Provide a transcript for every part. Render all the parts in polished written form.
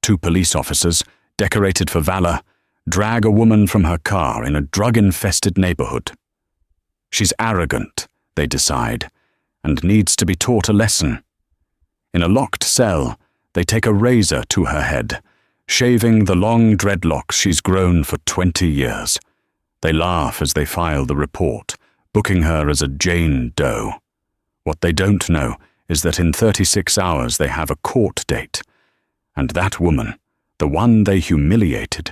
2 police officers, decorated for valor, drag a woman from her car in a drug-infested neighborhood. She's arrogant, they decide, and needs to be taught a lesson. In a locked cell, they take a razor to her head, shaving the long dreadlocks she's grown for 20 years. They laugh as they file the report, booking her as a Jane Doe. What they don't know is that in 36 hours they have a court date, and that woman, the one they humiliated,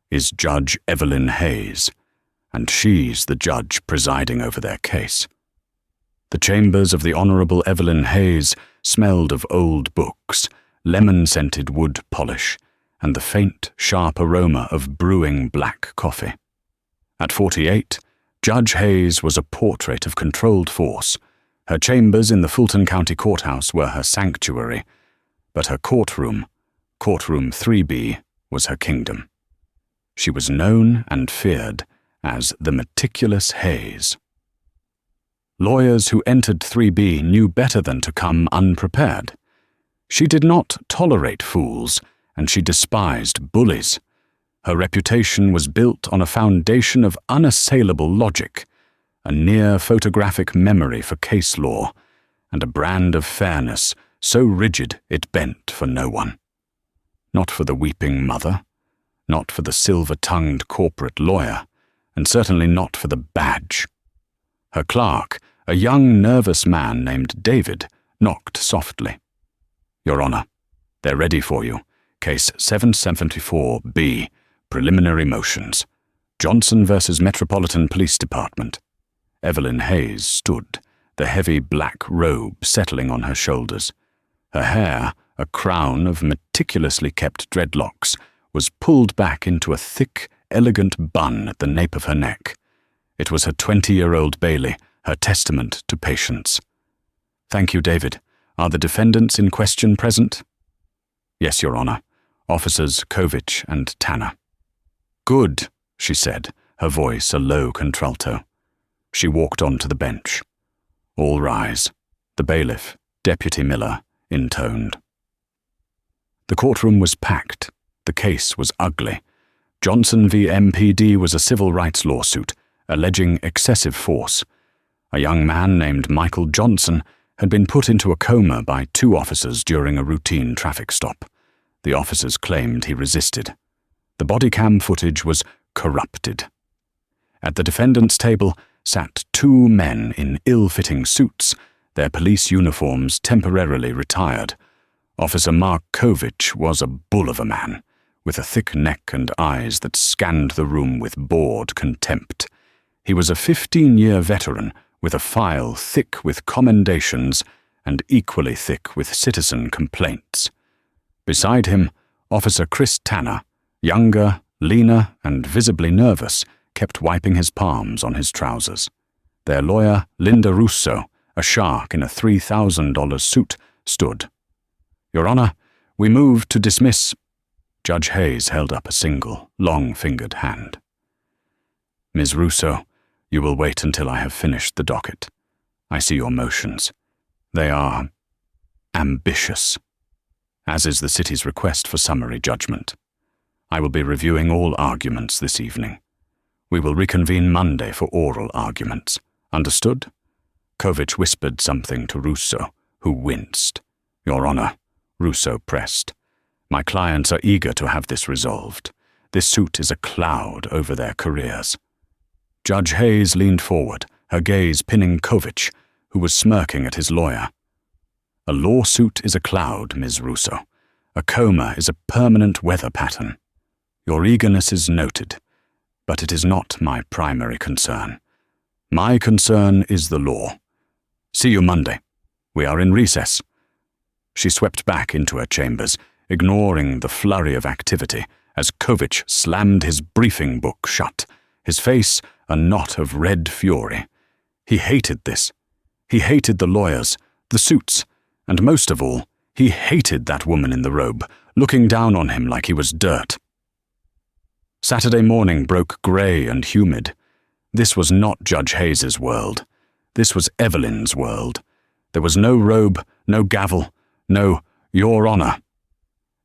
is Judge Evelyn Hayes, and she's the judge presiding over their case. The chambers of the Honorable Evelyn Hayes smelled of old books, lemon-scented wood polish, and the faint, sharp aroma of brewing black coffee. At 48, Judge Hayes was a portrait of controlled force. Her chambers in the Fulton County Courthouse were her sanctuary, but her courtroom, Courtroom 3B, was her kingdom. She was known and feared as the meticulous Hayes. Lawyers who entered 3B knew better than to come unprepared. She did not tolerate fools, and she despised bullies. Her reputation was built on a foundation of unassailable logic, a near-photographic memory for case law, and a brand of fairness so rigid it bent for no one. Not for the weeping mother, not for the silver-tongued corporate lawyer, and certainly not for the badge. Her clerk, a young, nervous man named David, knocked softly. "Your Honor, they're ready for you. Case 774B, preliminary motions. Johnson versus Metropolitan Police Department." Evelyn Hayes stood, the heavy black robe settling on her shoulders. Her hair, a crown of meticulously kept dreadlocks, was pulled back into a thick, elegant bun at the nape of her neck. It was her 20-year-old Bailey, her testament to patience. "Thank you, David. Are the defendants in question present?" "Yes, Your Honor. Officers Kovich and Tanner." "Good," she said, her voice a low contralto. She walked on to the bench. "All rise." The bailiff, Deputy Miller, intoned. The courtroom was packed. The case was ugly. Johnson v. MPD was a civil rights lawsuit, alleging excessive force. A young man named Michael Johnson had been put into a coma by 2 officers during a routine traffic stop. The officers claimed he resisted. The body cam footage was corrupted. At the defendant's table sat 2 men in ill-fitting suits, their police uniforms temporarily retired. Officer Mark Kovich was a bull of a man, with a thick neck and eyes that scanned the room with bored contempt. He was a 15-year veteran with a file thick with commendations and equally thick with citizen complaints. Beside him, Officer Chris Tanner, younger, leaner, and visibly nervous, kept wiping his palms on his trousers. Their lawyer, Linda Russo, a shark in a $3,000 suit, stood. "Your Honor, we move to dismiss." Judge Hayes held up a single, long-fingered hand. "Ms. Russo, you will wait until I have finished the docket. I see your motions. They are ambitious, as is the city's request for summary judgment. I will be reviewing all arguments this evening. We will reconvene Monday for oral arguments. Understood?" Kovich whispered something to Russo, who winced. "Your Honor," Russo pressed. "My clients are eager to have this resolved. This suit is a cloud over their careers." Judge Hayes leaned forward, her gaze pinning Kovich, who was smirking at his lawyer. "A lawsuit is a cloud, Ms. Russo. A coma is a permanent weather pattern. Your eagerness is noted, but it is not my primary concern. My concern is the law. See you Monday. We are in recess." She swept back into her chambers, ignoring the flurry of activity, as Kovich slammed his briefing book shut, his face a knot of red fury. He hated this. He hated the lawyers, the suits, and most of all, he hated that woman in the robe, looking down on him like he was dirt. Saturday morning broke grey and humid. This was not Judge Hayes's world. This was Evelyn's world. There was no robe, no gavel, no "Your Honor."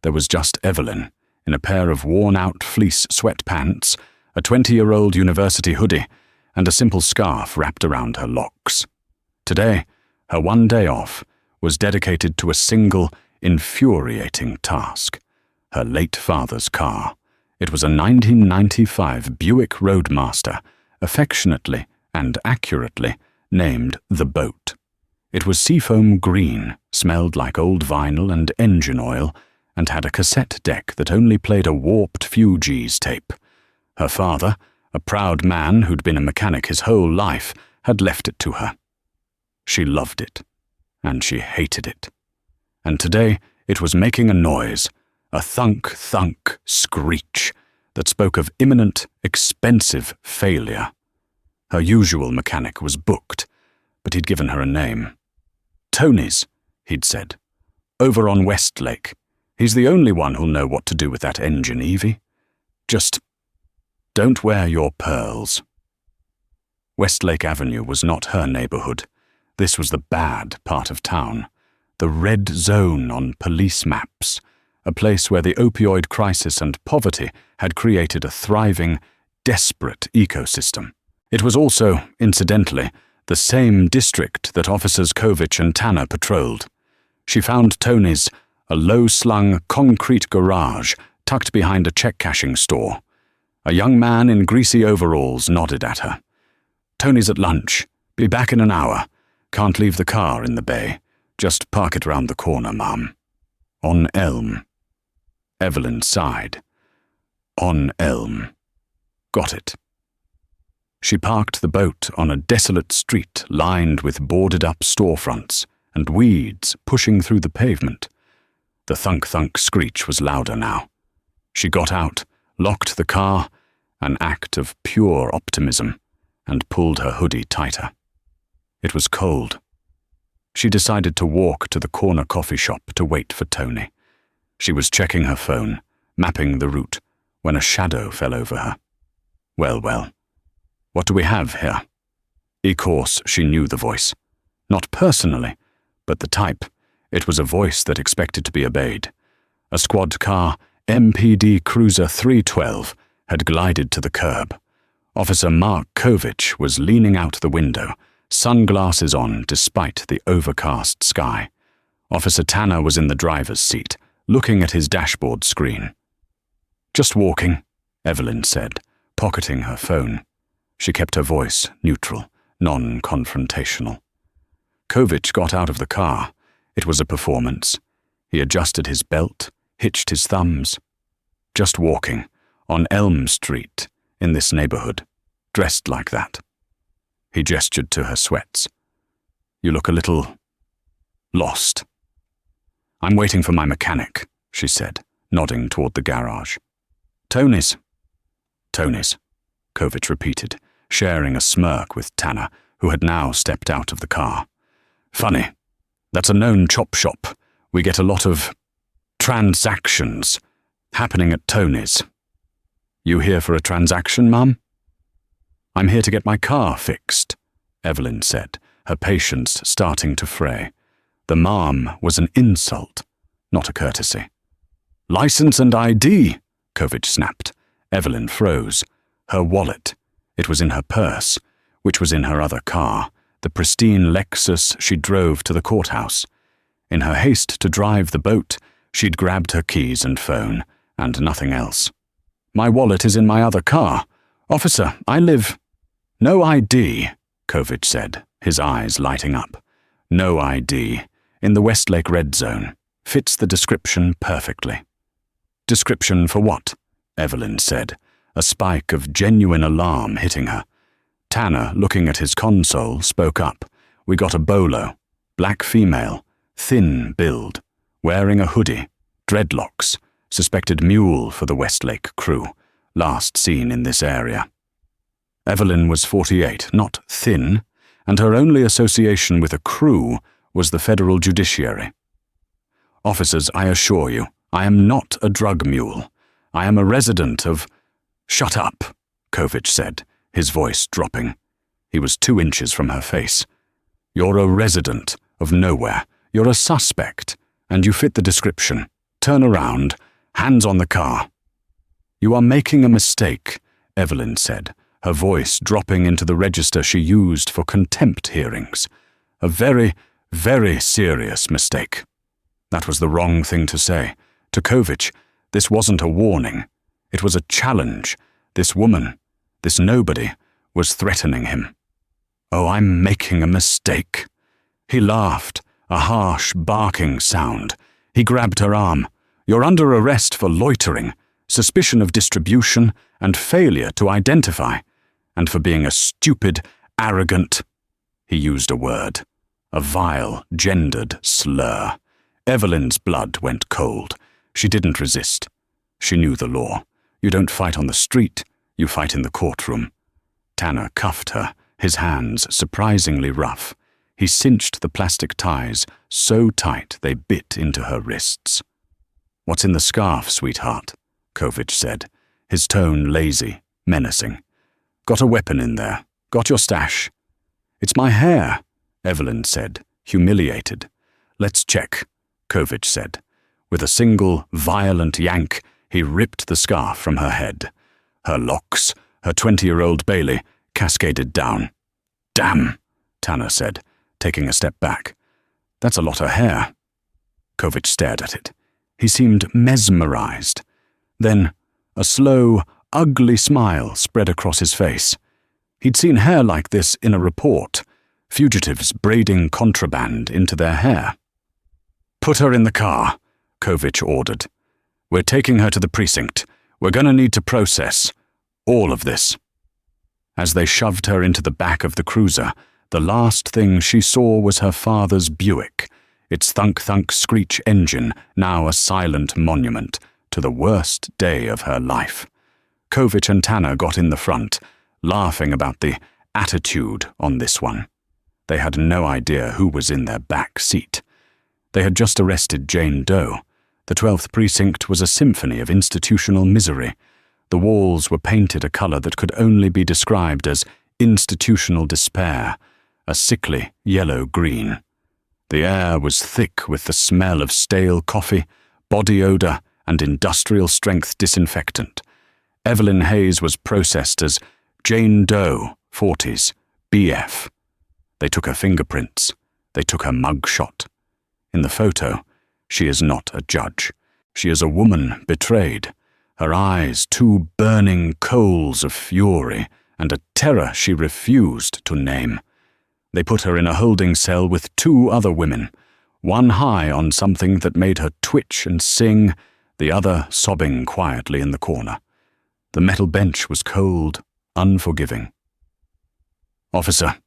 There was just Evelyn, in a pair of worn-out fleece sweatpants, a 20-year-old university hoodie, and a simple scarf wrapped around her locks. Today, her one day off was dedicated to a single, infuriating task: her late father's car. It was a 1995 Buick Roadmaster, affectionately and accurately named the Boat. It was seafoam green, smelled like old vinyl and engine oil, and had a cassette deck that only played a warped Fugees tape. Her father, a proud man who'd been a mechanic his whole life, had left it to her. She loved it, and she hated it. And today it was making a noise, a thunk-thunk screech that spoke of imminent, expensive failure. Her usual mechanic was booked, but he'd given her a name. "Tony's," he'd said. "Over on Westlake. He's the only one who'll know what to do with that engine, Evie. Just don't wear your pearls." Westlake Avenue was not her neighborhood. This was the bad part of town, the red zone on police maps, a place where the opioid crisis and poverty had created a thriving, desperate ecosystem. It was also, incidentally, the same district that Officers Kovich and Tanner patrolled. She found Tony's, a low-slung concrete garage tucked behind a check-cashing store. A young man in greasy overalls nodded at her. "Tony's at lunch. Be back in an hour. Can't leave the car in the bay. Just park it round the corner, Mum." "On Elm." Evelyn sighed. "On Elm. Got it." She parked the Boat on a desolate street lined with boarded-up storefronts and weeds pushing through the pavement. The thunk-thunk screech was louder now. She got out, locked the car, an act of pure optimism, and pulled her hoodie tighter. It was cold. She decided to walk to the corner coffee shop to wait for Tony. She was checking her phone, mapping the route, when a shadow fell over her. Well, what do we have here? Of course, she knew the voice. Not personally, but the type. It was a voice that expected to be obeyed. A squad car, MPD Cruiser 312, had glided to the curb. Officer Mark Kovich was leaning out the window, sunglasses on despite the overcast sky. Officer Tanner was in the driver's seat, looking at his dashboard screen. "Just walking," Evelyn said, pocketing her phone. She kept her voice neutral, non-confrontational. Kovich got out of the car. It was a performance. He adjusted his belt, hitched his thumbs. "Just walking, on Elm Street, in this neighborhood, dressed like that." He gestured to her sweats. "You look a little lost." "I'm waiting for my mechanic," she said, nodding toward the garage. "Tony's." "Tony's," Kovich repeated, sharing a smirk with Tanner, who had now stepped out of the car. "Funny. That's a known chop shop. We get a lot of transactions happening at Tony's." "You here for a transaction, Mum?" "I'm here to get my car fixed," Evelyn said, her patience starting to fray. The mom was an insult, not a courtesy. "License and ID," Kovich snapped. Evelyn froze. Her wallet. It was in her purse, which was in her other car, the pristine Lexus she drove to the courthouse. In her haste to drive the Boat, she'd grabbed her keys and phone, and nothing else. "My wallet is in my other car. Officer, I live—" "No ID," Kovich said, his eyes lighting up. "No ID. In the Westlake Red Zone. Fits the description perfectly." "Description for what?" Evelyn said, a spike of genuine alarm hitting her. Tanner, looking at his console, spoke up. "We got a bolo. Black female. Thin build. Wearing a hoodie. Dreadlocks. Suspected mule for the Westlake crew. Last seen in this area." Evelyn was 48, not thin, and her only association with a crew was the federal judiciary. "Officers, I assure you, I am not a drug mule. I am a resident of—" "Shut up," Kovich said, his voice dropping. He was 2 inches from her face. "You're a resident of nowhere. You're a suspect, and you fit the description. Turn around. Hands on the car." "You are making a mistake," Evelyn said, her voice dropping into the register she used for contempt hearings. "A very, very serious mistake." That was the wrong thing to say. To Kovich, this wasn't a warning. It was a challenge. This woman, this nobody, was threatening him. "Oh, I'm making a mistake." He laughed, a harsh, barking sound. He grabbed her arm. "You're under arrest for loitering, suspicion of distribution, and failure to identify, and for being a stupid, arrogant—" He used a word, a vile, gendered slur. Evelyn's blood went cold. She didn't resist. She knew the law. You don't fight on the street, you fight in the courtroom. Tanner cuffed her, his hands surprisingly rough. He cinched the plastic ties so tight they bit into her wrists. "What's in the scarf, sweetheart?" Kovich said, his tone lazy, menacing. "Got a weapon in there? Got your stash?" "It's my hair," Evelyn said, humiliated. "Let's check," Kovich said. With a single, violent yank, he ripped the scarf from her head. Her locks, her 20-year-old Bailey, cascaded down. "Damn," Tanner said, taking a step back. "That's a lot of hair." Kovich stared at it. He seemed mesmerized. Then a slow, ugly smile spread across his face. He'd seen hair like this in a report, fugitives braiding contraband into their hair. "Put her in the car," Kovich ordered. "We're taking her to the precinct. We're going to need to process all of this." As they shoved her into the back of the cruiser, the last thing she saw was her father's Buick, its thunk-thunk screech engine now a silent monument to the worst day of her life. Kovich and Tanner got in the front, laughing about the attitude on this one. They had no idea who was in their back seat. They had just arrested Jane Doe. The 12th precinct was a symphony of institutional misery. The walls were painted a color that could only be described as institutional despair, a sickly yellow-green. The air was thick with the smell of stale coffee, body odor, and industrial-strength disinfectant. Evelyn Hayes was processed as Jane Doe, 40s, BF. They took her fingerprints. They took her mugshot. In the photo, she is not a judge. She is a woman betrayed, her eyes two burning coals of fury and a terror she refused to name. They put her in a holding cell with two other women, one high on something that made her twitch and sing, the other sobbing quietly in the corner. The metal bench was cold, unforgiving. "Officer,"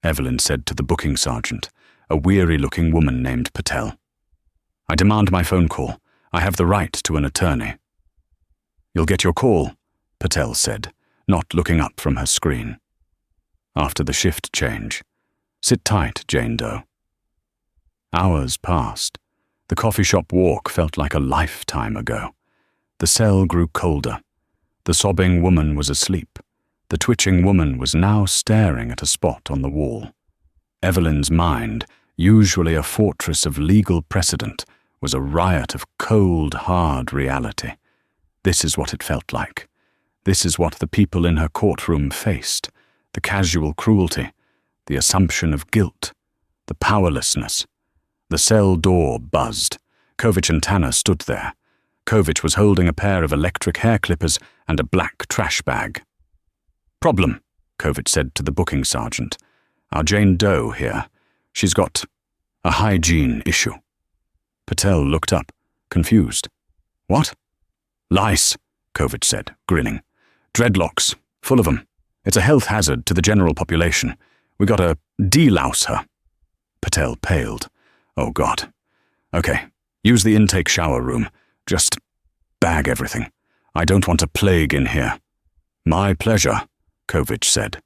Evelyn said to the booking sergeant, a weary-looking woman named Patel. "I demand my phone call. I have the right to an attorney." "You'll get your call," Patel said, not looking up from her screen. "After the shift change. Sit tight, Jane Doe." Hours passed. The coffee shop walk felt like a lifetime ago. The cell grew colder. The sobbing woman was asleep. The twitching woman was now staring at a spot on the wall. Evelyn's mind, usually a fortress of legal precedent, was a riot of cold, hard reality. This is what it felt like. This is what the people in her courtroom faced: the casual cruelty, the assumption of guilt, the powerlessness. The cell door buzzed. Kovich and Tanner stood there. Kovich was holding a pair of electric hair clippers and a black trash bag. "Problem," Kovich said to the booking sergeant. "Our Jane Doe here. She's got a hygiene issue." Patel looked up, confused. "What?" "Lice," Kovich said, grinning. "Dreadlocks, full of 'em. It's a health hazard to the general population. We gotta delouse her." Patel paled. "Oh, God. Okay, use the intake shower room. Just bag everything. I don't want a plague in here." "My pleasure," Kovich said.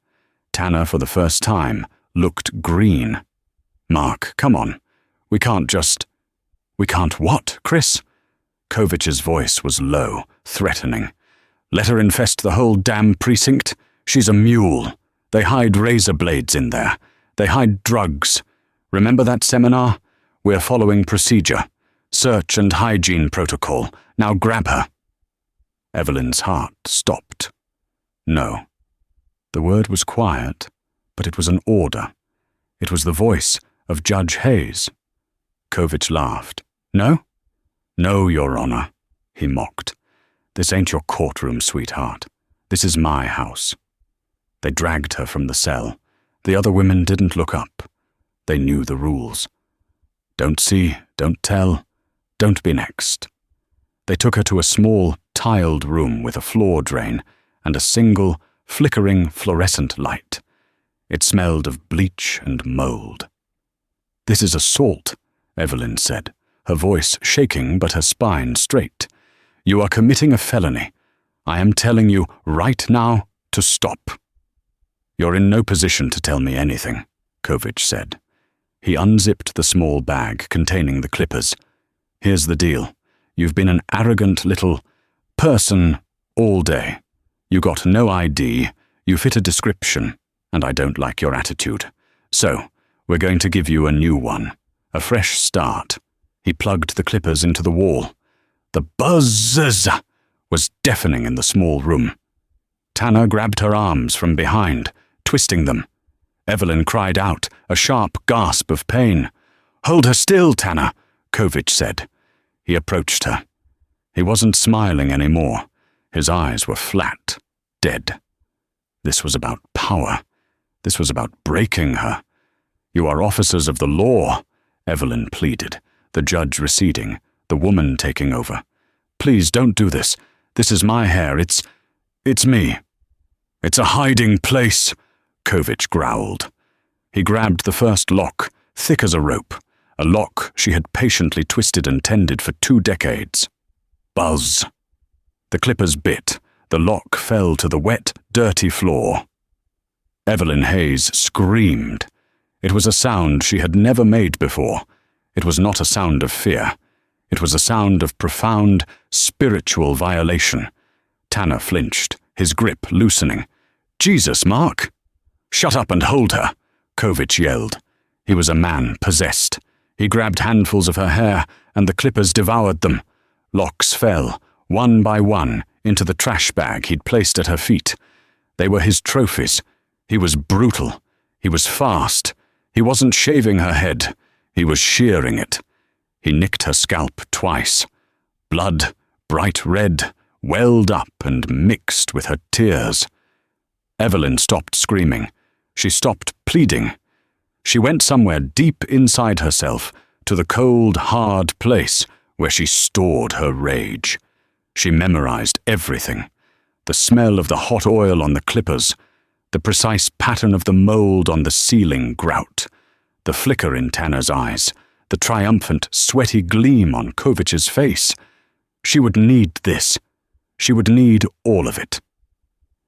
Tanner, for the first time, looked green. "Mark, come on. We can't just—" "We can't what, Chris?" Kovich's voice was low, threatening. "Let her infest the whole damn precinct? She's a mule. They hide razor blades in there. They hide drugs. Remember that seminar? We're following procedure. Search and hygiene protocol. Now grab her." Evelyn's heart stopped. No. The word was quiet, but it was an order. It was the voice of Judge Hayes. Kovich laughed. "No? No, Your Honor," he mocked. "This ain't your courtroom, sweetheart. This is my house." They dragged her from the cell. The other women didn't look up. They knew the rules. Don't see, don't tell, don't be next. They took her to a small, tiled room with a floor drain and a single, flickering fluorescent light. It smelled of bleach and mold. "This is assault," Evelyn said, her voice shaking but her spine straight. "You are committing a felony. I am telling you right now to stop." "You're in no position to tell me anything," Kovich said. He unzipped the small bag containing the clippers. "Here's the deal. You've been an arrogant little person all day. You got no ID, you fit a description, and I don't like your attitude. So, we're going to give you a new one, a fresh start." He plugged the clippers into the wall. The buzz was deafening in the small room. Tanner grabbed her arms from behind, twisting them. Evelyn cried out, a sharp gasp of pain. "Hold her still, Tanner," Kovich said. He approached her. He wasn't smiling anymore. His eyes were flat, dead. This was about power. This was about breaking her. "You are officers of the law," Evelyn pleaded, the judge receding, the woman taking over. "Please don't do this. This is my hair. It's me." "It's a hiding place," Kovich growled. He grabbed the first lock, thick as a rope, a lock she had patiently twisted and tended for 2 decades. Buzz. The clippers bit. The lock fell to the wet, dirty floor. Evelyn Hayes screamed. It was a sound she had never made before. It was not a sound of fear. It was a sound of profound, spiritual violation. Tanner flinched, his grip loosening. "Jesus, Mark!" "Shut up and hold her," Kovich yelled. He was a man possessed. He grabbed handfuls of her hair, and the clippers devoured them. Locks fell, one by one, into the trash bag he'd placed at her feet. They were his trophies. He was brutal. He was fast. He wasn't shaving her head. He was shearing it. He nicked her scalp twice. Blood, bright red, welled up and mixed with her tears. Evelyn stopped screaming. She stopped pleading. She went somewhere deep inside herself, to the cold, hard place where she stored her rage. She memorized everything. The smell of the hot oil on the clippers, the precise pattern of the mold on the ceiling grout, the flicker in Tanner's eyes, the triumphant, sweaty gleam on Kovich's face. She would need this. She would need all of it.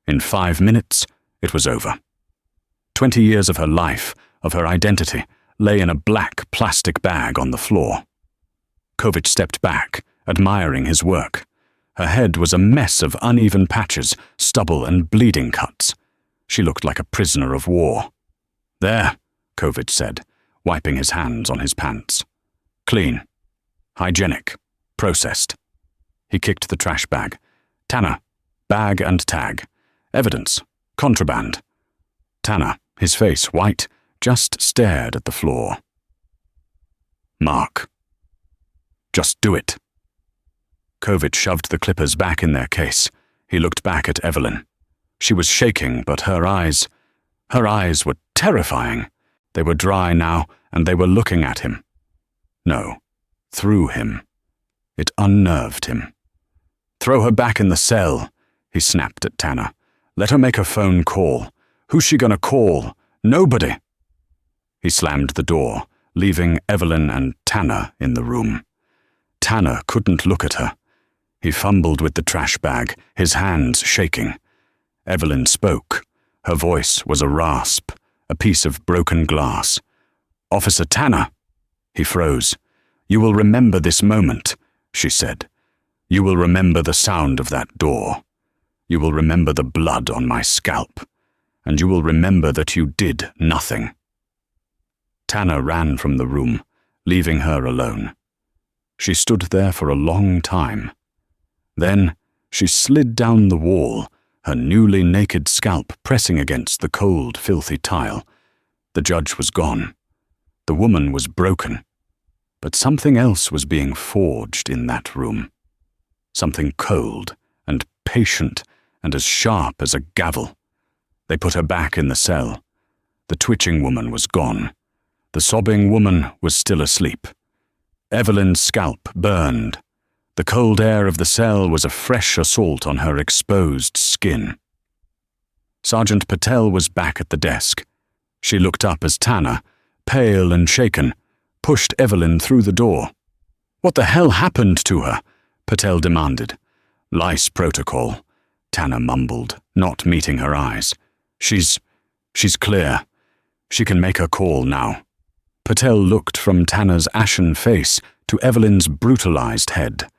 In 5 minutes, it was over. 20 years of her life, of her identity, lay in a black plastic bag on the floor. Kovich stepped back, admiring his work. Her head was a mess of uneven patches, stubble and bleeding cuts. She looked like a prisoner of war. "There," Kovich said, wiping his hands on his pants. "Clean. Hygienic. Processed." He kicked the trash bag. "Tanner, bag and tag. Evidence. Contraband." Tanner, his face white, just stared at the floor. "Mark. Just do it." Kovich shoved the clippers back in their case. He looked back at Evelyn. She was shaking, but her eyes were terrifying. They were dry now, and they were looking at him. No, through him. It unnerved him. "Throw her back in the cell," he snapped at Tanner. "Let her make a phone call. Who's she gonna call? Nobody." He slammed the door, leaving Evelyn and Tanner in the room. Tanner couldn't look at her. He fumbled with the trash bag, his hands shaking. Evelyn spoke. Her voice was a rasp, a piece of broken glass. "Officer Tanner." He froze. "You will remember this moment," she said. "You will remember the sound of that door. You will remember the blood on my scalp. And you will remember that you did nothing." Tanner ran from the room, leaving her alone. She stood there for a long time. Then she slid down the wall, her newly naked scalp pressing against the cold, filthy tile. The judge was gone. The woman was broken. But something else was being forged in that room. Something cold and patient and as sharp as a gavel. They put her back in the cell. The twitching woman was gone. The sobbing woman was still asleep. Evelyn's scalp burned. The cold air of the cell was a fresh assault on her exposed skin. Sergeant Patel was back at the desk. She looked up as Tanner, pale and shaken, pushed Evelyn through the door. "What the hell happened to her?" Patel demanded. "Lice protocol," Tanner mumbled, not meeting her eyes. She's clear. She can make her call now." Patel looked from Tanner's ashen face to Evelyn's brutalized head.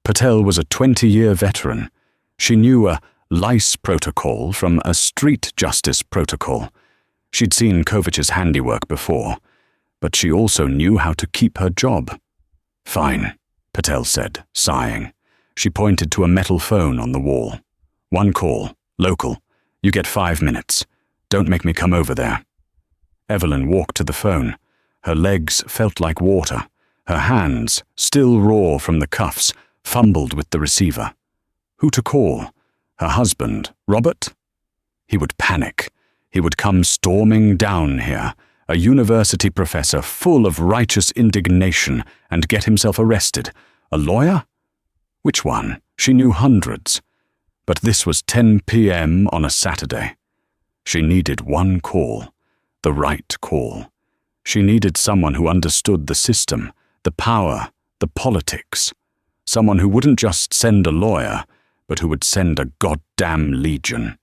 Patel was a 20-year veteran. She knew a lice protocol from a street justice protocol. She'd seen Kovich's handiwork before, but she also knew how to keep her job. "Fine," Patel said, sighing. She pointed to a metal phone on the wall. "One call, local. You get 5 minutes. Don't make me come over there." Evelyn walked to the phone. Her legs felt like water. Her hands, still raw from the cuffs, fumbled with the receiver. Who to call? Her husband, Robert? He would panic. He would come storming down here, a university professor full of righteous indignation, and get himself arrested. A lawyer? Which one? She knew hundreds. But this was 10 p.m. on a Saturday. She needed one call, the right call. She needed someone who understood the system, the power, the politics. Someone who wouldn't just send a lawyer, but who would send a goddamn legion.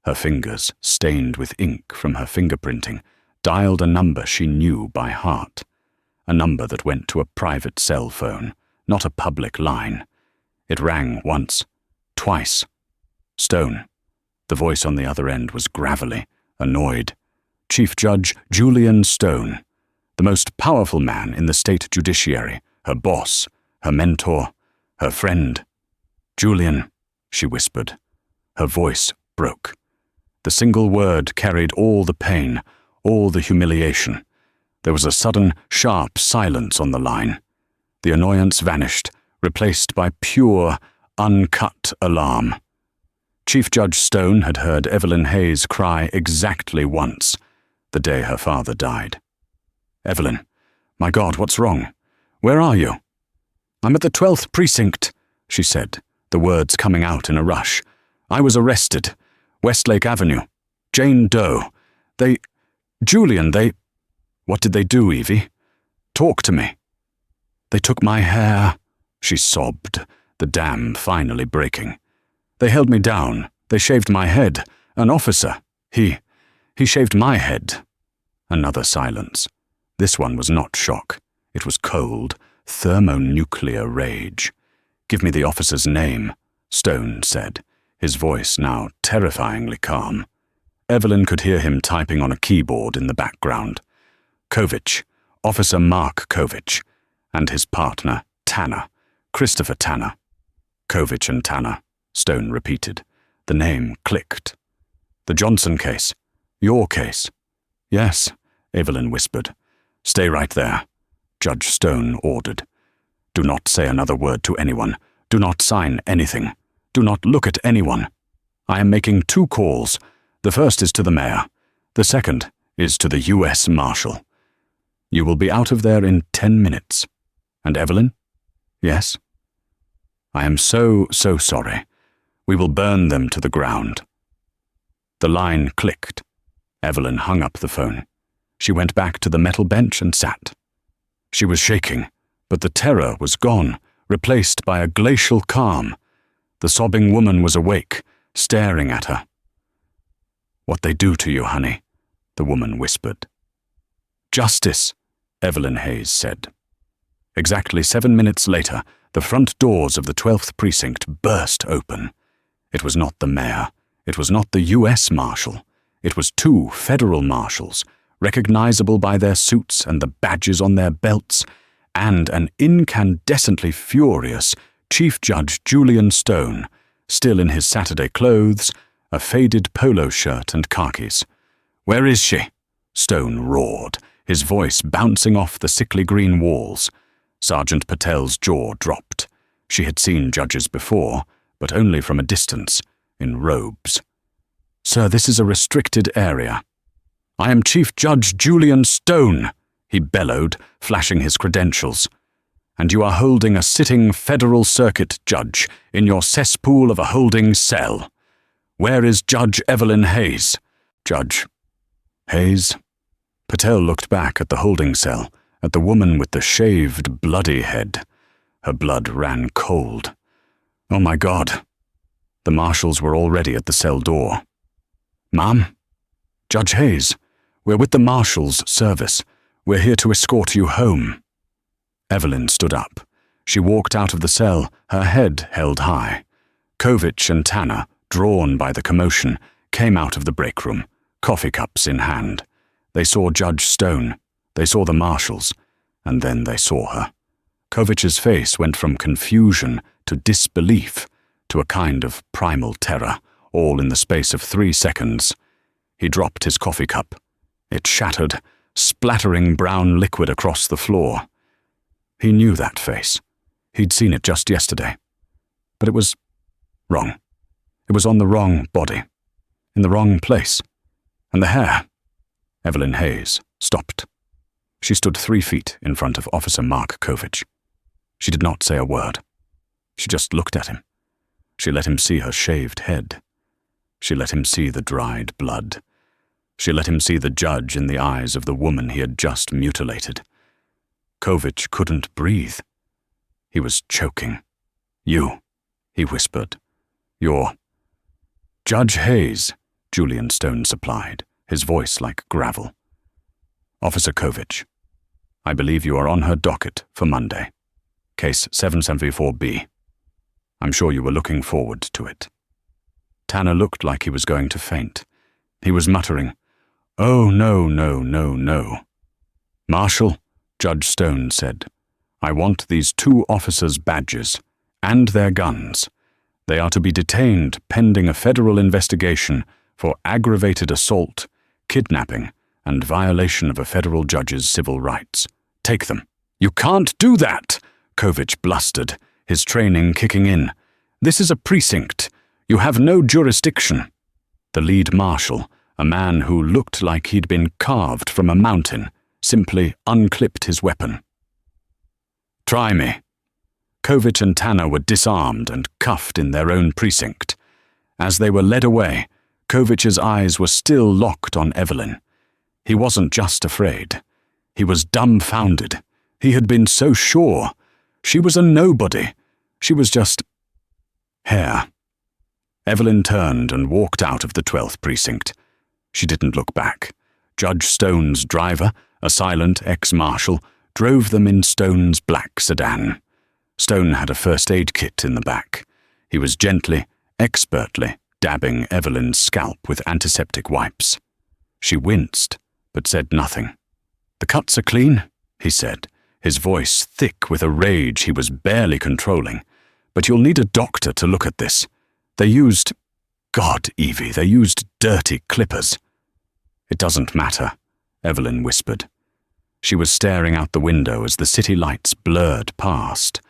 Her fingers, stained with ink from her fingerprinting, dialed a number she knew by heart. A number that went to a private cell phone, not a public line. It rang once, twice. Stone. The voice on the other end was gravelly, annoyed. Chief Judge Julian Stone, the most powerful man in the state judiciary, her boss, her mentor, her friend. "Julian," she whispered. Her voice broke. The single word carried all the pain, all the humiliation. There was a sudden, sharp silence on the line. The annoyance vanished, replaced by pure, uncut alarm. Chief Judge Stone had heard Evelyn Hayes cry exactly once, the day her father died. "Evelyn, my God, what's wrong? Where are you?" "I'm at the 12th precinct," she said, the words coming out in a rush. "I was arrested. Westlake Avenue. Jane Doe. Julian, What did they do, Evie? Talk to me." "They took my hair," she sobbed, the dam finally breaking. "They held me down. They shaved my head. An officer. He shaved my head." Another silence. This one was not shock. It was cold, thermonuclear rage. "Give me the officer's name," Stone said, his voice now terrifyingly calm. Evelyn could hear him typing on a keyboard in the background. "Kovich, Officer Mark Kovich, and his partner, Tanner, Christopher Tanner." "Kovich and Tanner," Stone repeated. The name clicked. "The Johnson case. Your case." "Yes," Evelyn whispered. "Stay right there," Judge Stone ordered. "Do not say another word to anyone. Do not sign anything. Do not look at anyone. I am making 2 calls. The first is to the mayor. The second is to the U.S. Marshal. You will be out of there in 10 minutes. And Evelyn?" "Yes?" "I am so sorry. We will burn them to the ground." The line clicked. Evelyn hung up the phone. She went back to the metal bench and sat. She was shaking, but the terror was gone, replaced by a glacial calm. The sobbing woman was awake, staring at her. "What they do to you, honey," the woman whispered. "Justice," Evelyn Hayes said. Exactly 7 minutes later, the front doors of the 12th precinct burst open. It was not the mayor. It was not the U.S. Marshal. It was 2 federal marshals, recognizable by their suits and the badges on their belts, and an incandescently furious Chief Judge Julian Stone, still in his Saturday clothes, a faded polo shirt and khakis. "Where is she?" Stone roared, his voice bouncing off the sickly green walls. Sergeant Patel's jaw dropped. She had seen judges before, but only from a distance, in robes. "Sir, this is a restricted area." "I am Chief Judge Julian Stone," he bellowed, flashing his credentials. "And you are holding a sitting federal circuit judge in your cesspool of a holding cell. Where is Judge Evelyn Hayes?" "Judge Hayes?" Patel looked back at the holding cell, at the woman with the shaved, bloody head. Her blood ran cold. "Oh my God." The marshals were already at the cell door. "Ma'am?" "Judge Hayes, we're with the Marshals' Service. We're here to escort you home." Evelyn stood up. She walked out of the cell, her head held high. Kovich and Tanner, drawn by the commotion, came out of the break room, coffee cups in hand. They saw Judge Stone, they saw the marshals, and then they saw her. Kovich's face went from confusion to disbelief to a kind of primal terror, all in the space of 3 seconds. He dropped his coffee cup. It shattered, splattering brown liquid across the floor. He knew that face. He'd seen it just yesterday. But it was wrong. It was on the wrong body, in the wrong place. And the hair. Evelyn Hayes stopped. She stood 3 feet in front of Officer Mark Kovich. She did not say a word. She just looked at him. She let him see her shaved head. She let him see the dried blood. She let him see the judge in the eyes of the woman he had just mutilated. Kovich couldn't breathe. He was choking. "You," he whispered. "You're—" "Judge Hayes," Julian Stone supplied, his voice like gravel. "Officer Kovich, I believe you are on her docket for Monday. Case 774B. I'm sure you were looking forward to it." Tanner looked like he was going to faint. He was muttering, "Oh, no, no, no, no." "Marshal," Judge Stone said, "I want these 2 officers' badges and their guns. They are to be detained pending a federal investigation for aggravated assault, kidnapping, and violation of a federal judge's civil rights. Take them." "You can't do that," Kovich blustered, his training kicking in. "This is a precinct. You have no jurisdiction." The lead marshal, a man who looked like he'd been carved from a mountain, simply unclipped his weapon. "Try me." Kovich and Tanner were disarmed and cuffed in their own precinct. As they were led away, Kovich's eyes were still locked on Evelyn. He wasn't just afraid. He was dumbfounded. He had been so sure. She was a nobody. She was just hair. Evelyn turned and walked out of the 12th precinct. She didn't look back. Judge Stone's driver, a silent ex-marshal, drove them in Stone's black sedan. Stone had a first aid kit in the back. He was gently, expertly dabbing Evelyn's scalp with antiseptic wipes. She winced, but said nothing. "The cuts are clean," he said, his voice thick with a rage he was barely controlling. "But you'll need a doctor to look at this. They used— God, Evie, they used dirty clippers." "It doesn't matter," Evelyn whispered. She was staring out the window as the city lights blurred past.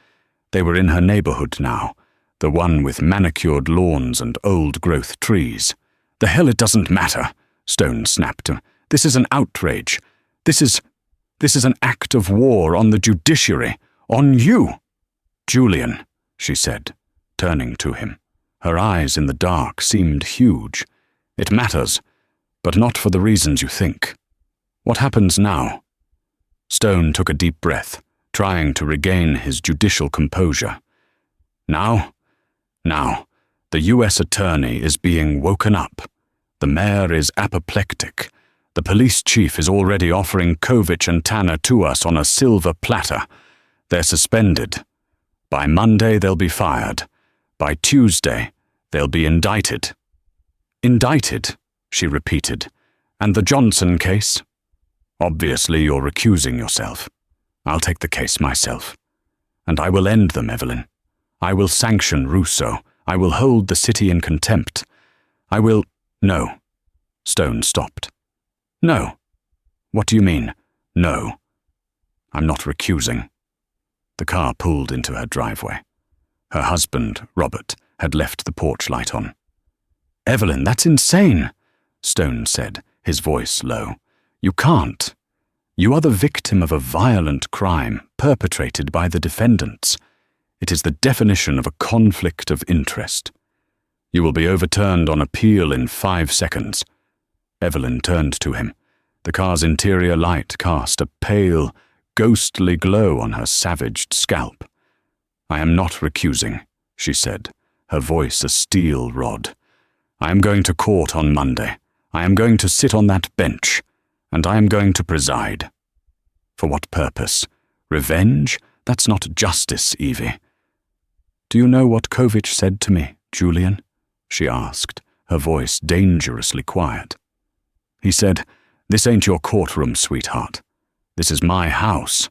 They were in her neighborhood now, the one with manicured lawns and old-growth trees. "The hell it doesn't matter," Stone snapped. "This is an outrage. This is an act of war on the judiciary, on you." "Julian," she said, turning to him. Her eyes in the dark seemed huge. "It matters, but not for the reasons you think. What happens now?" Stone took a deep breath, trying to regain his judicial composure. Now, the U.S. attorney is being woken up. The mayor is apoplectic. The police chief is already offering Kovich and Tanner to us on a silver platter. They're suspended. By Monday, they'll be fired. By Tuesday, they'll be indicted." "Indicted?" she repeated. "And the Johnson case?" "Obviously, you're recusing yourself." I'll take the case myself. And I will end them, Evelyn. I will sanction Russo. I will hold the city in contempt. I will— No. Stone stopped. No. What do you mean, no? I'm not recusing. The car pulled into her driveway. Her husband, Robert, had left the porch light on. Evelyn, that's insane, Stone said, his voice low. You can't. You are the victim of a violent crime perpetrated by the defendants. It is the definition of a conflict of interest. You will be overturned on appeal in 5 seconds. Evelyn turned to him. The car's interior light cast a pale, ghostly glow on her savaged scalp. I am not recusing, she said, her voice a steel rod. I am going to court on Monday. I am going to sit on that bench, and I am going to preside. For what purpose? Revenge? That's not justice, Evie. Do you know what Kovich said to me, Julian? She asked, her voice dangerously quiet. He said, This ain't your courtroom, sweetheart. This is my house.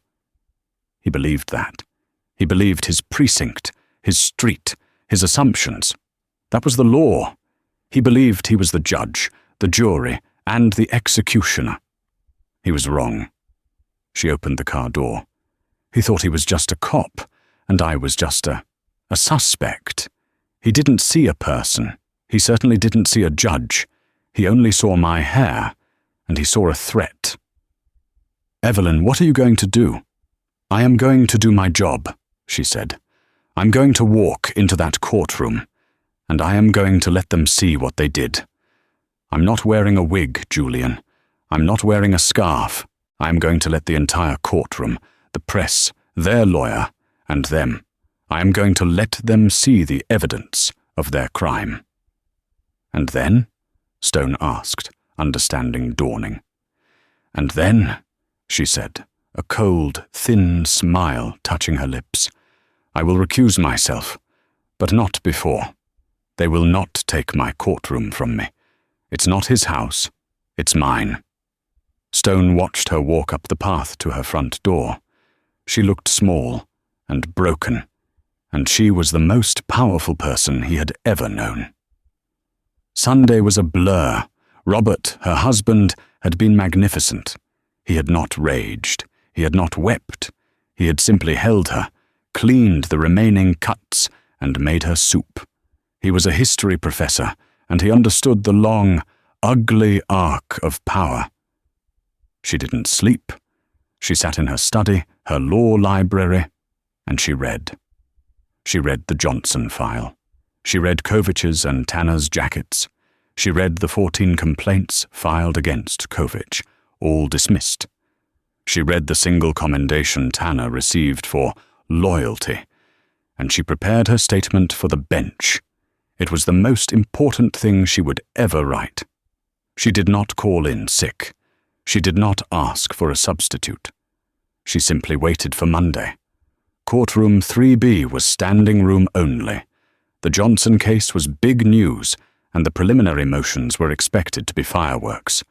He believed that. He believed his precinct, his street, his assumptions. That was the law. He believed he was the judge, the jury, and the executioner. He was wrong. She opened the car door. He thought he was just a cop, and I was just a suspect. He didn't see a person. He certainly didn't see a judge. He only saw my hair, and he saw a threat. Evelyn, what are you going to do? I am going to do my job, she said. I'm going to walk into that courtroom, and I am going to let them see what they did. I'm not wearing a wig, Julian. I'm not wearing a scarf. I am going to let the entire courtroom, the press, their lawyer, and them. I am going to let them see the evidence of their crime. And then? Stone asked, understanding dawning. And then, she said, a cold, thin smile touching her lips, I will recuse myself, but not before. They will not take my courtroom from me. It's not his house, it's mine. Stone watched her walk up the path to her front door. She looked small and broken, and she was the most powerful person he had ever known. Sunday was a blur. Robert, her husband, had been magnificent. He had not raged. He had not wept. He had simply held her, cleaned the remaining cuts, and made her soup. He was a history professor, and he understood the long, ugly arc of power. She didn't sleep. She sat in her study, her law library, and she read. She read the Johnson file. She read Kovich's and Tanner's jackets. She read the 14 complaints filed against Kovich, all dismissed. She read the single commendation Tanner received for loyalty, and she prepared her statement for the bench. It was the most important thing she would ever write. She did not call in sick. She did not ask for a substitute. She simply waited for Monday. Courtroom 3B was standing room only. The Johnson case was big news, and the preliminary motions were expected to be fireworks.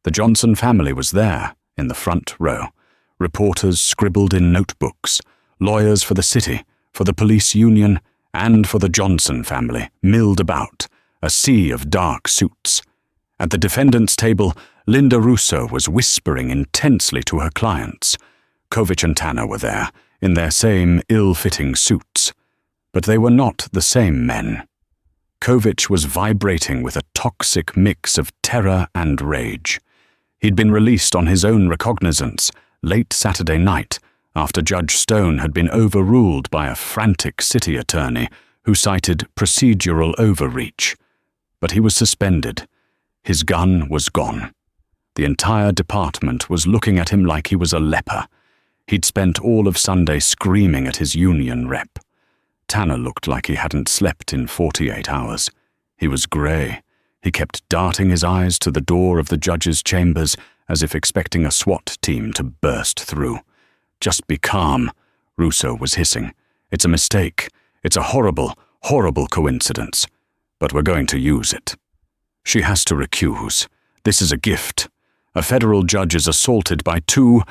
The Johnson family was there, in the front row. Reporters scribbled in notebooks. Lawyers for the city, for the police union, and for the Johnson family milled about, a sea of dark suits. At the defendant's table, Linda Russo was whispering intensely to her clients. Kovich and Tanner were there, in their same ill-fitting suits. But they were not the same men. Kovich was vibrating with a toxic mix of terror and rage. He'd been released on his own recognizance late Saturday night, after Judge Stone had been overruled by a frantic city attorney who cited procedural overreach. But he was suspended. His gun was gone. The entire department was looking at him like he was a leper. He'd spent all of Sunday screaming at his union rep. Tanner looked like he hadn't slept in 48 hours. He was grey. He kept darting his eyes to the door of the judge's chambers as if expecting a SWAT team to burst through. Just be calm, Russo was hissing. It's a mistake. It's a horrible, horrible coincidence. But we're going to use it. She has to recuse. This is a gift. A federal judge is assaulted by 2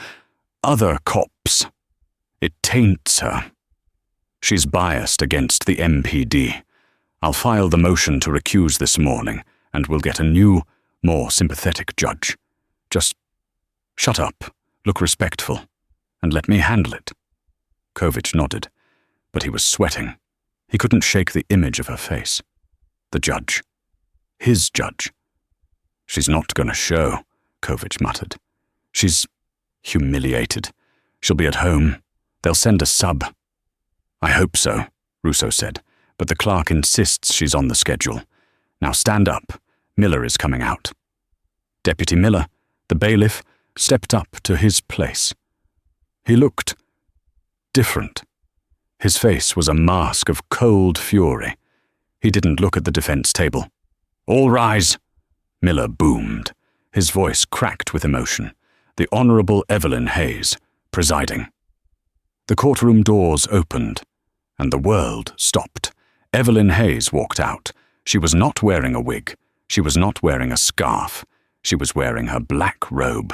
other cops. It taints her. She's biased against the MPD. I'll file the motion to recuse this morning, and we'll get a new, more sympathetic judge. Just shut up, look respectful, and let me handle it." Kovich nodded, but he was sweating. He couldn't shake the image of her face. The judge. His judge. "She's not going to show," Kovich muttered. "She's humiliated. She'll be at home. They'll send a sub." "I hope so," Russo said, "but the clerk insists she's on the schedule. Now stand up. Miller is coming out." Deputy Miller, the bailiff, stepped up to his place. He looked different. His face was a mask of cold fury. He didn't look at the defense table. "All rise," Miller boomed. His voice cracked with emotion. "The Honourable Evelyn Hayes, presiding." The courtroom doors opened, and the world stopped. Evelyn Hayes walked out. She was not wearing a wig. She was not wearing a scarf. She was wearing her black robe.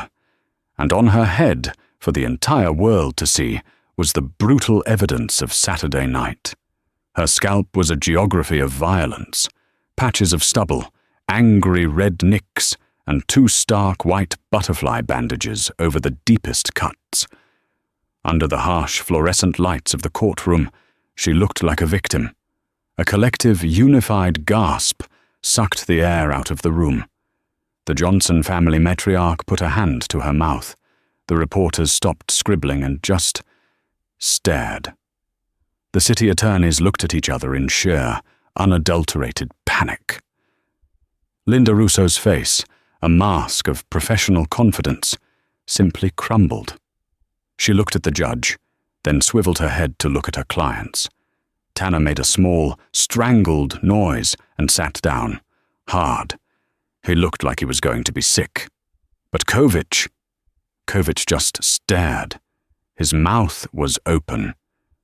And on her head, for the entire world to see, was the brutal evidence of Saturday night. Her scalp was a geography of violence, patches of stubble, angry red nicks, and 2 stark white butterfly bandages over the deepest cuts. Under the harsh fluorescent lights of the courtroom, she looked like a victim. A collective, unified gasp sucked the air out of the room. The Johnson family matriarch put a hand to her mouth. The reporters stopped scribbling and just stared. The city attorneys looked at each other in sheer, unadulterated panic. Linda Russo's face, a mask of professional confidence, simply crumbled. She looked at the judge, then swiveled her head to look at her clients. Tanner made a small, strangled noise and sat down, hard. He looked like he was going to be sick. But Kovich just stared. His mouth was open.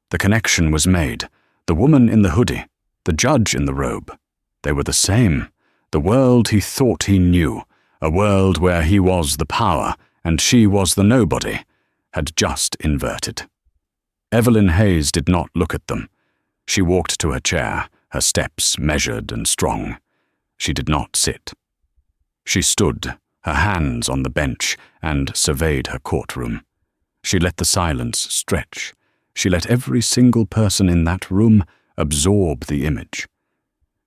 The connection was made. The woman in the hoodie, the judge in the robe, they were the same. The world he thought he knew, a world where he was the power and she was the nobody, had just inverted. Evelyn Hayes did not look at them. She walked to her chair, her steps measured and strong. She did not sit. She stood, her hands on the bench, and surveyed her courtroom. She let the silence stretch. She let every single person in that room absorb the image.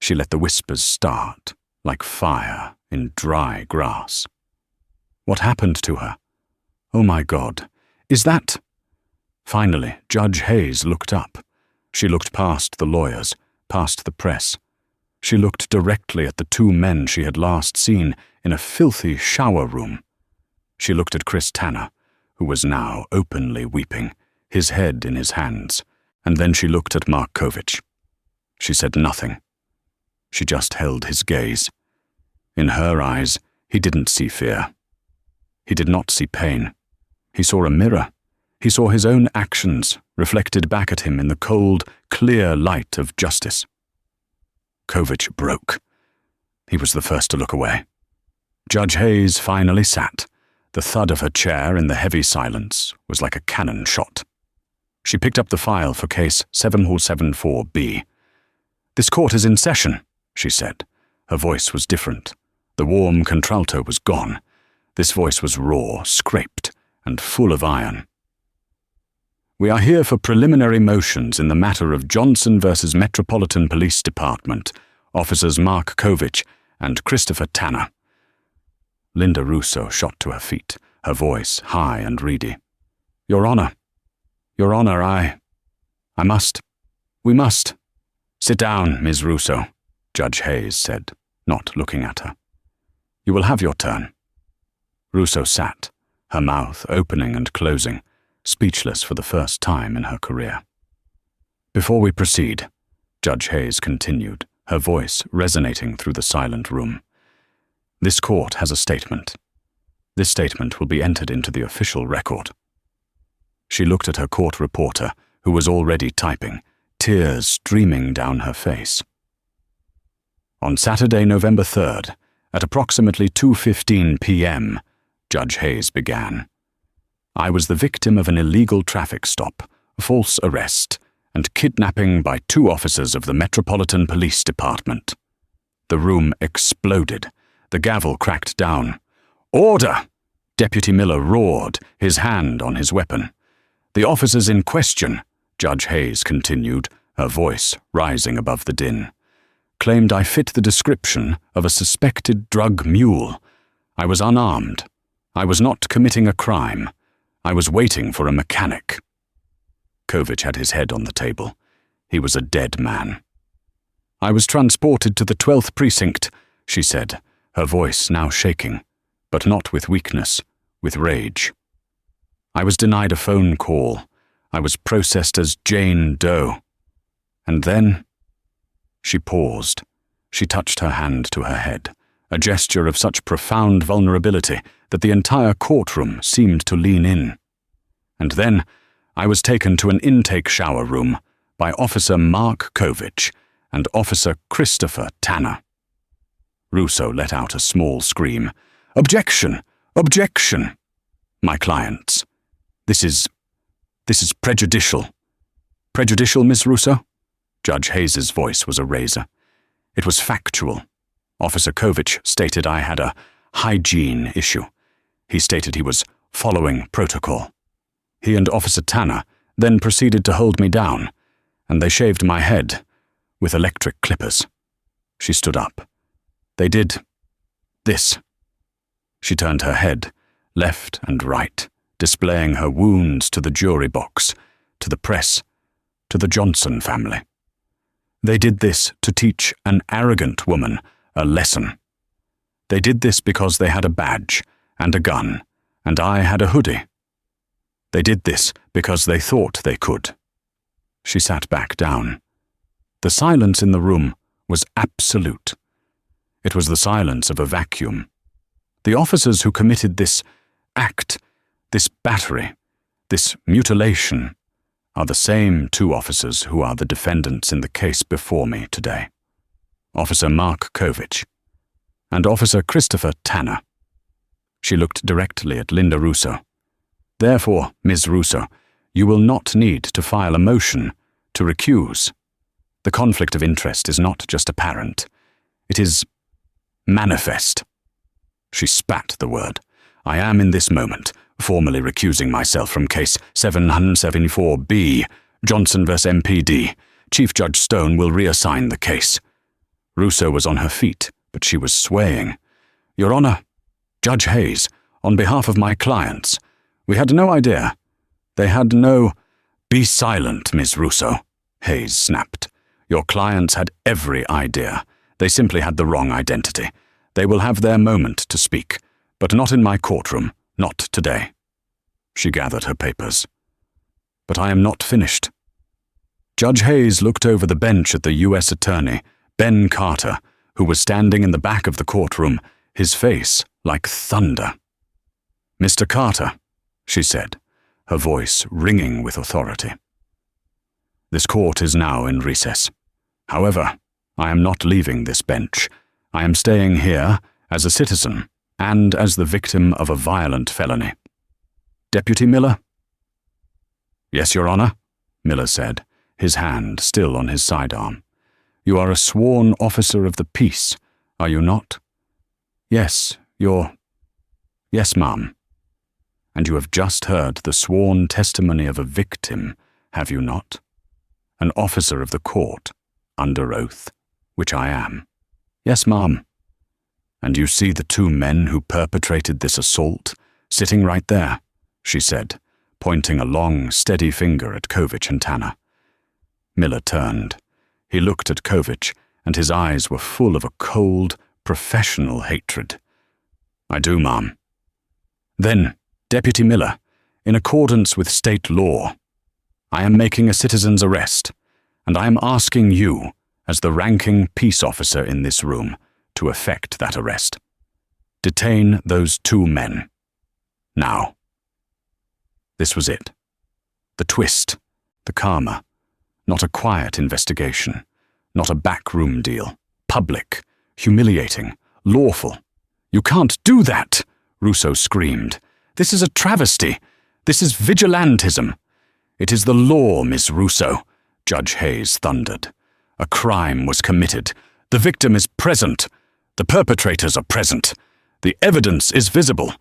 She let the whispers start, like fire in dry grass. What happened to her? Oh my God, is that... Finally, Judge Hayes looked up. She looked past the lawyers, past the press. She looked directly at the 2 men she had last seen in a filthy shower room. She looked at Chris Tanner, who was now openly weeping, his head in his hands, and then she looked at Mark Kovich. She said nothing. She just held his gaze. In her eyes, he didn't see fear. He did not see pain. He saw a mirror. He saw his own actions reflected back at him in the cold, clear light of justice. Kovich broke. He was the first to look away. Judge Hayes finally sat. The thud of her chair in the heavy silence was like a cannon shot. She picked up the file for case 7074B. "This court is in session," she said. Her voice was different. The warm contralto was gone. This voice was raw, scraped, and full of iron. "We are here for preliminary motions in the matter of Johnson versus Metropolitan Police Department, Officers Mark Kovich and Christopher Tanner." Linda Russo shot to her feet, her voice high and reedy. Your Honor, we must." "Sit down, Ms. Russo," Judge Hayes said, not looking at her. "You will have your turn." Russo sat, her mouth opening and closing, speechless for the first time in her career. "Before we proceed," Judge Hayes continued, her voice resonating through the silent room, "this court has a statement. This statement will be entered into the official record." She looked at her court reporter, who was already typing, tears streaming down her face. "On Saturday, November 3rd, at approximately 2:15 p.m., Judge Hayes began, I was the victim of an illegal traffic stop false arrest, and kidnapping by 2 officers of the Metropolitan Police Department. The room exploded. The gavel cracked down. "Order!" Deputy Miller roared, his hand on his weapon. "The officers in question," Judge Hayes continued, her voice rising above the din, "claimed I fit the description of a suspected drug mule. I was unarmed. I was not committing a crime. I was waiting for a mechanic." Kovich had his head on the table. He was a dead man. "I was transported to the 12th precinct," she said, her voice now shaking, but not with weakness, with rage. "I was denied a phone call. I was processed as Jane Doe. And then—" She paused. She touched her hand to her head, a gesture of such profound vulnerability that the entire courtroom seemed to lean in. "And then I was taken to an intake shower room by Officer Mark Kovich and Officer Christopher Tanner." Russo let out a small scream. "Objection! Objection! My clients. This is prejudicial." "Prejudicial, Miss Russo?" Judge Hayes's voice was a razor. "It was factual. Officer Kovich stated I had a hygiene issue. He stated he was following protocol. He and Officer Tanner then proceeded to hold me down, and they shaved my head with electric clippers." She stood up. "They did this." She turned her head, left and right, displaying her wounds to the jury box, to the press, to the Johnson family. "They did this to teach an arrogant woman a lesson. They did this because they had a badge and a gun, and I had a hoodie. They did this because they thought they could." She sat back down. The silence in the room was absolute. It was the silence of a vacuum. The officers who committed this act, this battery, this mutilation, are the same 2 officers who are the defendants in the case before me today. Officer Mark Kovich and Officer Christopher Tanner. She looked directly at Linda Russo. "Therefore, Ms. Russo, you will not need to file a motion to recuse. The conflict of interest is not just apparent. It is manifest." She spat the word. "I am in this moment formally recusing myself from case 774B, Johnson vs. MPD. Chief Judge Stone will reassign the case." Russo was on her feet, but she was swaying. "Your Honor, Judge Hayes, on behalf of my clients, we had no idea. They had no—" "Be silent, Ms. Russo," Hayes snapped. "Your clients had every idea. They simply had the wrong identity. They will have their moment to speak, but not in my courtroom, not today." She gathered her papers. "But I am not finished." Judge Hayes looked over the bench at the U.S. Attorney, Ben Carter, who was standing in the back of the courtroom, his face like thunder. "Mr. Carter," she said, her voice ringing with authority. "This court is now in recess. However, I am not leaving this bench. I am staying here as a citizen and as the victim of a violent felony. Deputy Miller?" "Yes, Your Honor," Miller said, his hand still on his sidearm. "You are a sworn officer of the peace, are you not?" "Yes, Yes, ma'am." "And you have just heard the sworn testimony of a victim, have you not? An officer of the court, under oath, which I am." "Yes, ma'am." "And you see the 2 men who perpetrated this assault, sitting right there," she said, pointing a long, steady finger at Kovich and Tanner. Miller turned. He looked at Kovich, and his eyes were full of a cold, professional hatred. "I do, ma'am." "Then, Deputy Miller, in accordance with state law, I am making a citizen's arrest, and I am asking you, as the ranking peace officer in this room, to effect that arrest. Detain those 2 men. Now." This was it. The twist, the karma. Not a quiet investigation, not a backroom deal. Public, humiliating, lawful. "You can't do that!" Russo screamed. "This is a travesty. This is vigilantism. "It is the law, Miss Russo," Judge Hayes thundered. "A crime was committed. The victim is present. The perpetrators are present. The evidence is visible.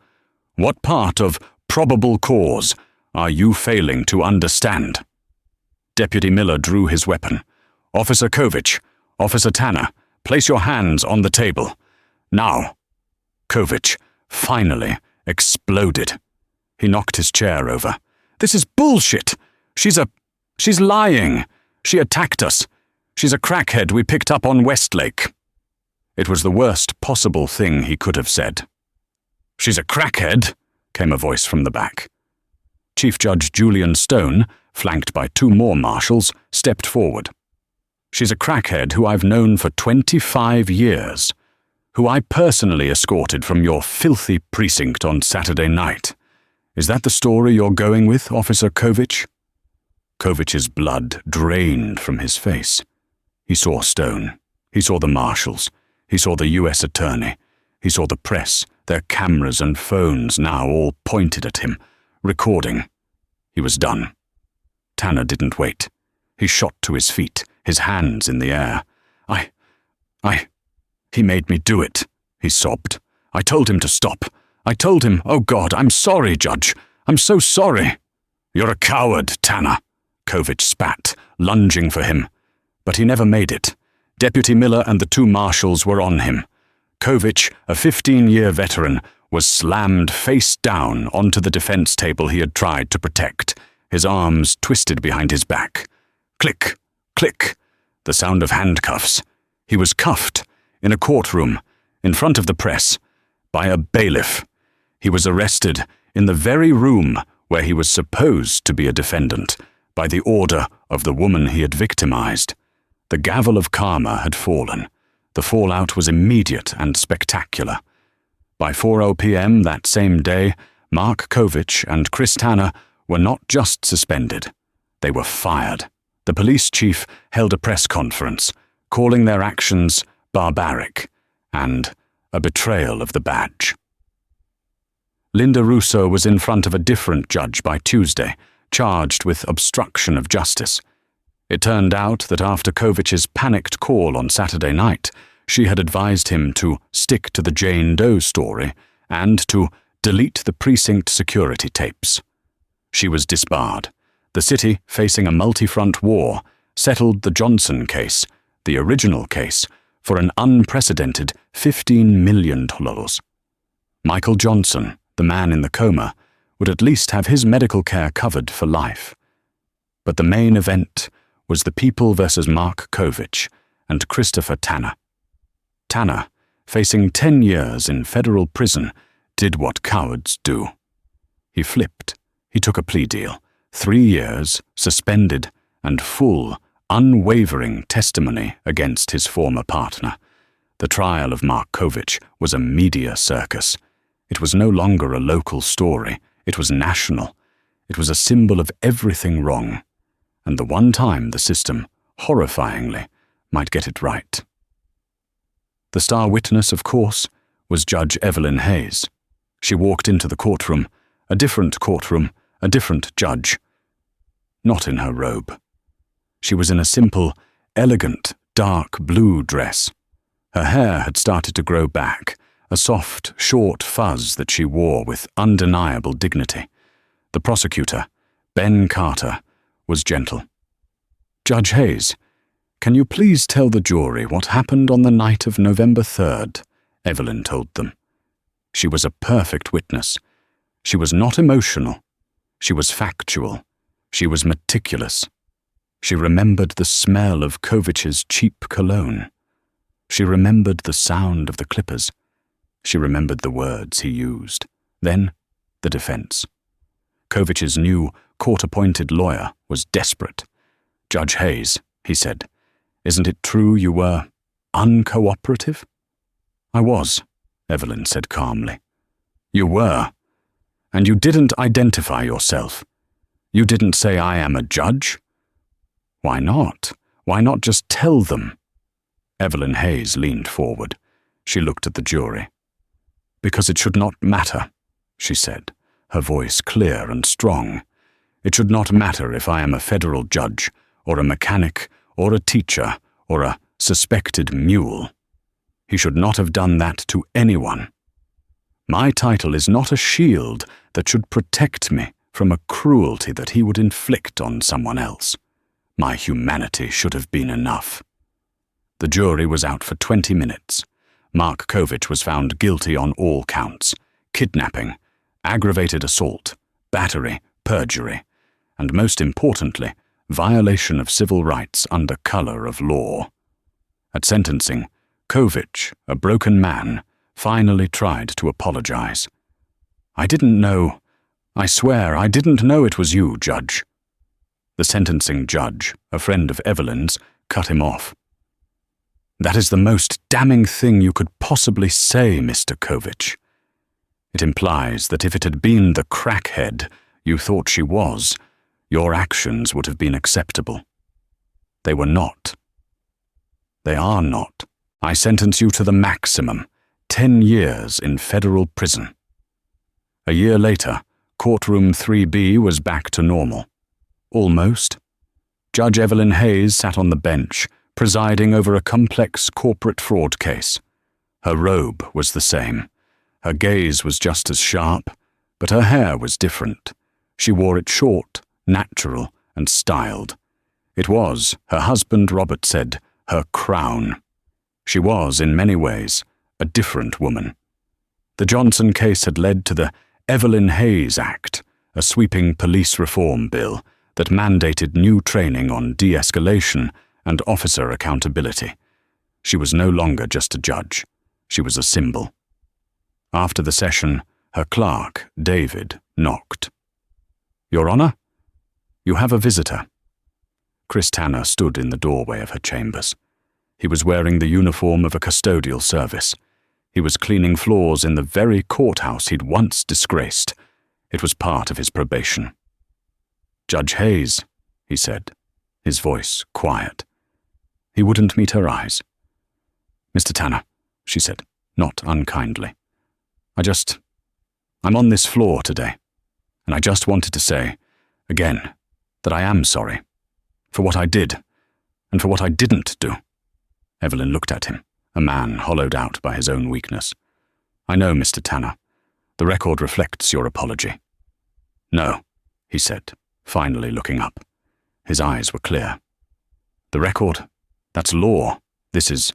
What part of probable cause are you failing to understand?" Deputy Miller drew his weapon. "Officer Kovich, Officer Tanner, place your hands on the table. Now." Kovich finally exploded. He knocked his chair over. "This is bullshit! She's lying! She attacked us! She's a crackhead we picked up on Westlake." It was the worst possible thing he could have said. "She's a crackhead," came a voice from the back. Chief Judge Julian Stone, flanked by 2 more marshals, stepped forward. "She's a crackhead who I've known for 25 years, who I personally escorted from your filthy precinct on Saturday night. Is that the story you're going with, Officer Kovich?" Kovich's blood drained from his face. He saw Stone. He saw the marshals. He saw the U.S. attorney. He saw the press, their cameras and phones now all pointed at him, recording. He was done. Tanner didn't wait. He shot to his feet, his hands in the air. He made me do it," he sobbed. "I told him to stop. I told him, oh God, I'm sorry, Judge. I'm so sorry." "You're a coward, Tanner," Kovich spat, lunging for him. But he never made it. Deputy Miller and the 2 marshals were on him. Kovich, a 15-year veteran, was slammed face down onto the defense table he had tried to protect, his arms twisted behind his back. Click, click, the sound of handcuffs. He was cuffed, in a courtroom, in front of the press, by a bailiff. He was arrested in the very room where he was supposed to be a defendant, by the order of the woman he had victimized. The gavel of karma had fallen. The fallout was immediate and spectacular. By 4:00 p.m. that same day, Mark Kovich and Chris Tanner were not just suspended. They were fired. The police chief held a press conference, calling their actions barbaric and a betrayal of the badge. Linda Russo was in front of a different judge by Tuesday, charged with obstruction of justice. It turned out that after Kovich's panicked call on Saturday night, she had advised him to stick to the Jane Doe story and to delete the precinct security tapes. She was disbarred. The city, facing a multi-front war, settled the Johnson case, the original case, for an unprecedented $15 million. Michael Johnson, the man in the coma, would at least have his medical care covered for life. But the main event was the People versus Mark Kovich and Christopher Tanner. Tanner, facing 10 years in federal prison, did what cowards do. He flipped. He took a plea deal, 3 years, suspended, and full, unwavering testimony against his former partner. The trial of Mark Kovich was a media circus. It was no longer a local story. It was national. It was a symbol of everything wrong. And the one time the system, horrifyingly, might get it right. The star witness, of course, was Judge Evelyn Hayes. She walked into the courtroom, a different judge. Not in her robe. She was in a simple, elegant, dark blue dress. Her hair had started to grow back, a soft, short fuzz that she wore with undeniable dignity. The prosecutor, Ben Carter, was gentle. "Judge Hayes, can you please tell the jury what happened on the night of November 3rd, Evelyn told them. She was a perfect witness. She was not emotional. She was factual. She was meticulous. She remembered the smell of Kovich's cheap cologne. She remembered the sound of the clippers. She remembered the words he used. Then, the defense. Kovich's new, court-appointed lawyer was desperate. "Judge Hayes," he said, "isn't it true you were uncooperative?" "I was," Evelyn said calmly. "You were. And you didn't identify yourself. You didn't say, 'I am a judge'? Why not? Why not just tell them?" Evelyn Hayes leaned forward. She looked at the jury. "Because it should not matter," she said, her voice clear and strong. It should not matter if I am a federal judge, or a mechanic, or a teacher, or a suspected mule. He should not have done that to anyone. My title is not a shield that should protect me from a cruelty that he would inflict on someone else. My humanity should have been enough. The jury was out for 20 minutes. Mark Kovich was found guilty on all counts: kidnapping, aggravated assault, battery, perjury, and most importantly, violation of civil rights under color of law. At sentencing, Kovich, a broken man, finally tried to apologize. I swear I didn't know it was you, Judge. The sentencing judge, a friend of Evelyn's, cut him off. That is the most damning thing you could possibly say, Mr. Kovich. It implies that if it had been the crackhead you thought she was, your actions would have been acceptable. They were not. They are not. I sentence you to the maximum, 10 years in federal prison. A year later, courtroom 3B was back to normal. Almost. Judge Evelyn Hayes sat on the bench, presiding over a complex corporate fraud case. Her robe was the same. Her gaze was just as sharp, but her hair was different. She wore it short, natural, and styled. It was, her husband Robert said, her crown. She was, in many ways, a different woman. The Johnson case had led to the Evelyn Hayes Act, a sweeping police reform bill that mandated new training on de-escalation and officer accountability. She was no longer just a judge. She was a symbol. After the session, her clerk, David, knocked. "Your Honor, you have a visitor." Chris Tanner stood in the doorway of her chambers. He was wearing the uniform of a custodial service. He was cleaning floors in the very courthouse he'd once disgraced. It was part of his probation. "Judge Hayes," he said, his voice quiet. He wouldn't meet her eyes. "Mr. Tanner," she said, not unkindly. I'm on this floor today, and I just wanted to say, again, that I am sorry for what I did and for what I didn't do." Evelyn looked at him, a man hollowed out by his own weakness. "I know, Mr. Tanner. The record reflects your apology." "No," he said, finally looking up. His eyes were clear. "The record? That's law. This is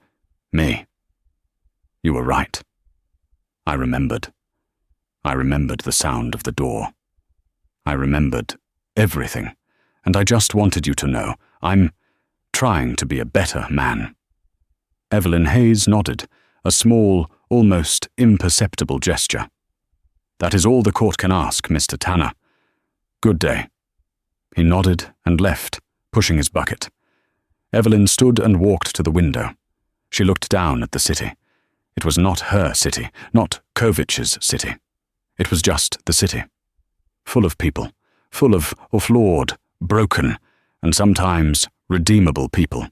me. You were right." I remembered. I remembered the sound of the door. I remembered everything, and I just wanted you to know I'm trying to be a better man. Evelyn Hayes nodded, a small, almost imperceptible gesture. "That is all the court can ask, Mr. Tanner. Good day." He nodded and left, pushing his bucket. Evelyn stood and walked to the window. She looked down at the city. It was not her city, not Kovich's city. It was just the city. Full of people, full of flawed, broken, and sometimes redeemable people.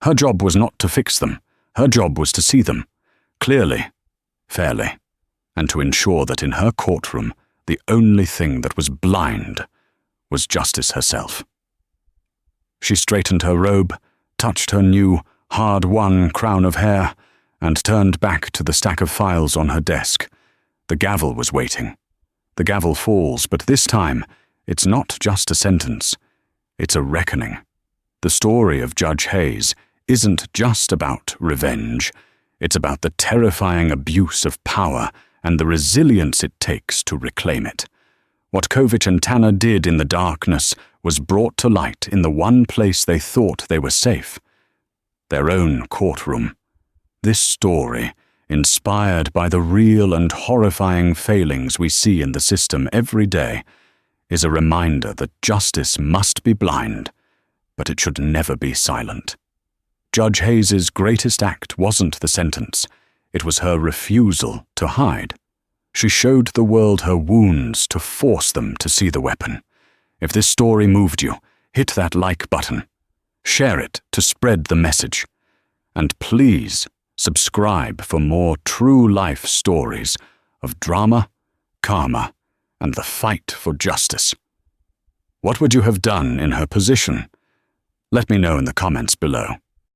Her job was not to fix them. Her job was to see them, clearly, fairly, and to ensure that in her courtroom the only thing that was blind was justice herself. She straightened her robe, touched her new, hard-won crown of hair, and turned back to the stack of files on her desk. The gavel was waiting. The gavel falls, but this time, it's not just a sentence. It's a reckoning. The story of Judge Hayes isn't just about revenge. It's about the terrifying abuse of power and the resilience it takes to reclaim it. What Kovich and Tanner did in the darkness was brought to light in the one place they thought they were safe. Their own courtroom. This story, inspired by the real and horrifying failings we see in the system every day, is a reminder that justice must be blind, but it should never be silent. Judge Hayes's greatest act wasn't the sentence. It was her refusal to hide. She showed the world her wounds to force them to see the weapon. If this story moved you, hit that like button. Share it to spread the message. And please, subscribe for more true life stories of drama, karma, and the fight for justice. What would you have done in her position? Let me know in the comments below.